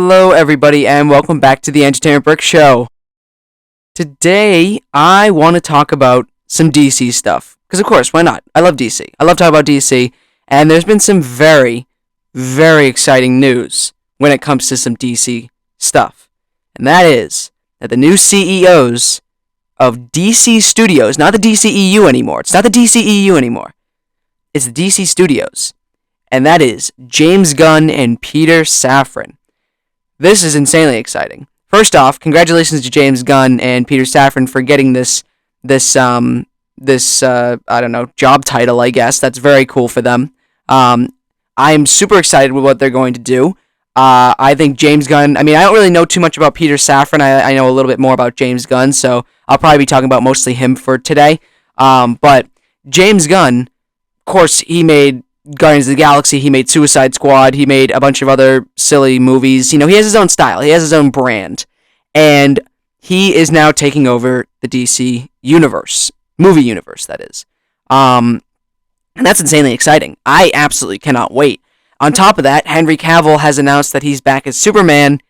Hello, everybody, and welcome back to the Entertainment Brick Show. Today, I want to talk about some DC stuff. Because, of course, why not? I love DC. I love talking about DC, and there's been some very, very exciting news when it comes to some DC stuff. And that is that the new CEOs of DC Studios, not the DCEU anymore. It's not the DCEU anymore. It's the DC Studios. And that is James Gunn and Peter Safran. This is insanely exciting. First off, congratulations to James Gunn and Peter Safran for getting this job title, I guess. That's very cool for them. I'm super excited with what they're going to do. I think James Gunn, I don't really know too much about Peter Safran. I know a little bit more about James Gunn, so I'll probably be talking about mostly him for today. But James Gunn, of course, he made Guardians of the Galaxy, he made Suicide Squad, he made a bunch of other silly movies. He has his own style, he has his own brand, and he is now taking over the DC universe, movie universe, that is. And that's insanely exciting. I absolutely cannot wait. On top of that, Henry Cavill has announced that he's back as Superman,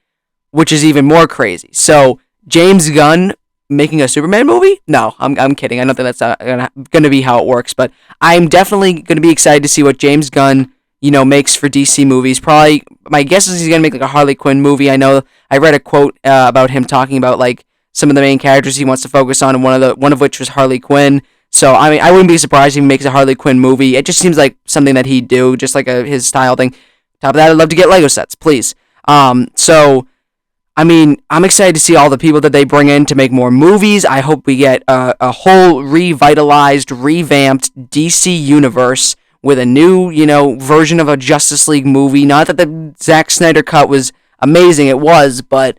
which is even more crazy. So, James Gunn making a Superman movie? No, I'm kidding. I don't think that's going to be how it works, but I'm definitely going to be excited to see what James Gunn, makes for DC movies. Probably, my guess is he's going to make like a Harley Quinn movie. I know I read a quote about him talking about like some of the main characters he wants to focus on, and one of which was Harley Quinn. So, I wouldn't be surprised if he makes a Harley Quinn movie. It just seems like something that he'd do, just like his style thing. Top of that, I'd love to get Lego sets, please. I'm excited to see all the people that they bring in to make more movies. I hope we get a whole revitalized, revamped DC universe with a new, version of a Justice League movie. Not that the Zack Snyder cut was amazing, it was, but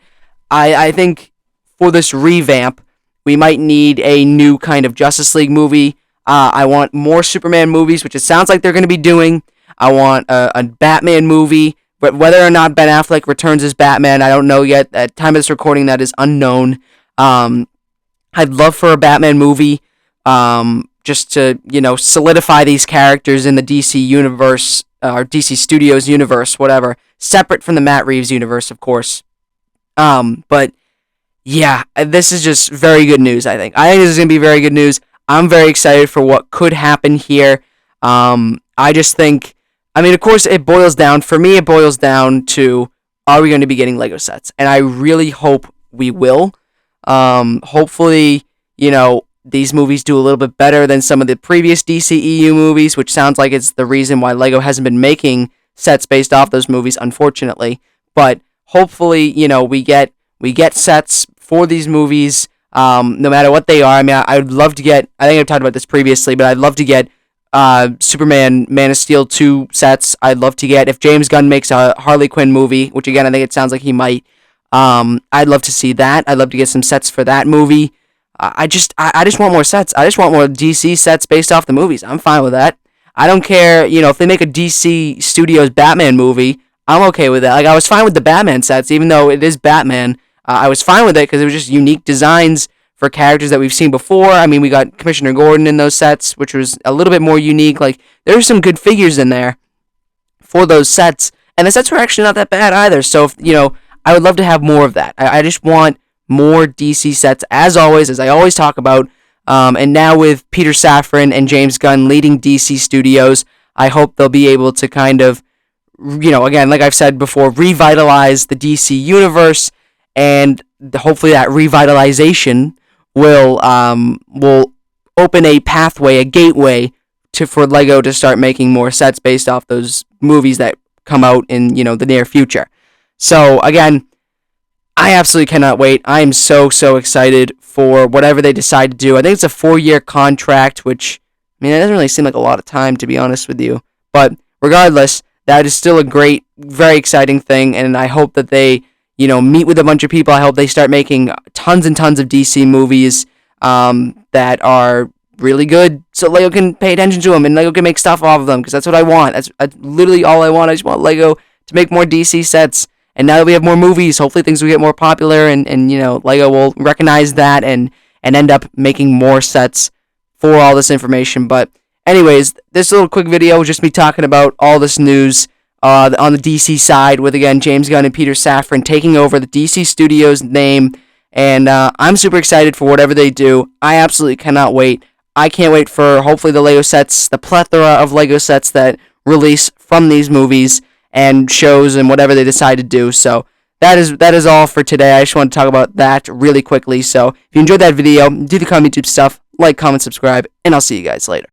I think for this revamp, we might need a new kind of Justice League movie. I want more Superman movies, which it sounds like they're going to be doing. I want a Batman movie. But whether or not Ben Affleck returns as Batman, I don't know yet. At time of this recording, that is unknown. I'd love for a Batman movie, just to, solidify these characters in the DC universe, or DC Studios universe, whatever. Separate from the Matt Reeves universe, of course. But, yeah, this is just very good news, I think. I think this is going to be very good news. I'm very excited for what could happen here. I just think, of course, it boils down to, are we going to be getting Lego sets? And I really hope we will. Hopefully, these movies do a little bit better than some of the previous DCEU movies, which sounds like it's the reason why Lego hasn't been making sets based off those movies, unfortunately. But hopefully, we get sets for these movies, no matter what they are. I'd love to get, I think I've talked about this previously, but I'd love to get Superman, Man of Steel 2 sets. I'd love to get, if James Gunn makes a Harley Quinn movie, which again, I think it sounds like he might, I'd love to see that. I'd love to get some sets for that movie. I just want more sets. I just want more DC sets based off the movies. I'm fine with that. I don't care, if they make a DC Studios Batman movie, I'm okay with that. Like, I was fine with the Batman sets, even though it is Batman. I was fine with it because it was just unique designs for characters that we've seen before. We got Commissioner Gordon in those sets, which was a little bit more unique. Like, there were some good figures in there for those sets, and the sets were actually not that bad either. So, I would love to have more of that. I just want more DC sets, as always, as I always talk about. And now with Peter Safran and James Gunn leading DC Studios, I hope they'll be able to kind of, again, like I've said before, revitalize the DC universe, and hopefully that revitalization will open a pathway, a gateway for Lego to start making more sets based off those movies that come out in, the near future. So, again, I absolutely cannot wait. I am so excited for whatever they decide to do. I think it's a 4-year contract, which, it doesn't really seem like a lot of time, to be honest with you. But regardless, that is still a great, very exciting thing, and I hope that they, meet with a bunch of people. I hope they start making tons and tons of DC movies that are really good, so Lego can pay attention to them, and Lego can make stuff off of them, because that's what I want. That's literally all I want. I just want Lego to make more DC sets, and now that we have more movies, hopefully things will get more popular, and Lego will recognize that, and end up making more sets for all this information. But anyways, this little quick video was just me talking about all this news on the DC side, with again James Gunn and Peter Safran taking over the DC Studios name. And I'm super excited for whatever they do. I absolutely cannot wait. I can't wait for hopefully the Lego sets, the plethora of Lego sets that release from these movies and shows and whatever they decide to do. So that is all for today. I just want to talk about that really quickly. So if you enjoyed that video, do the YouTube stuff, like, comment, subscribe, and I'll see you guys later.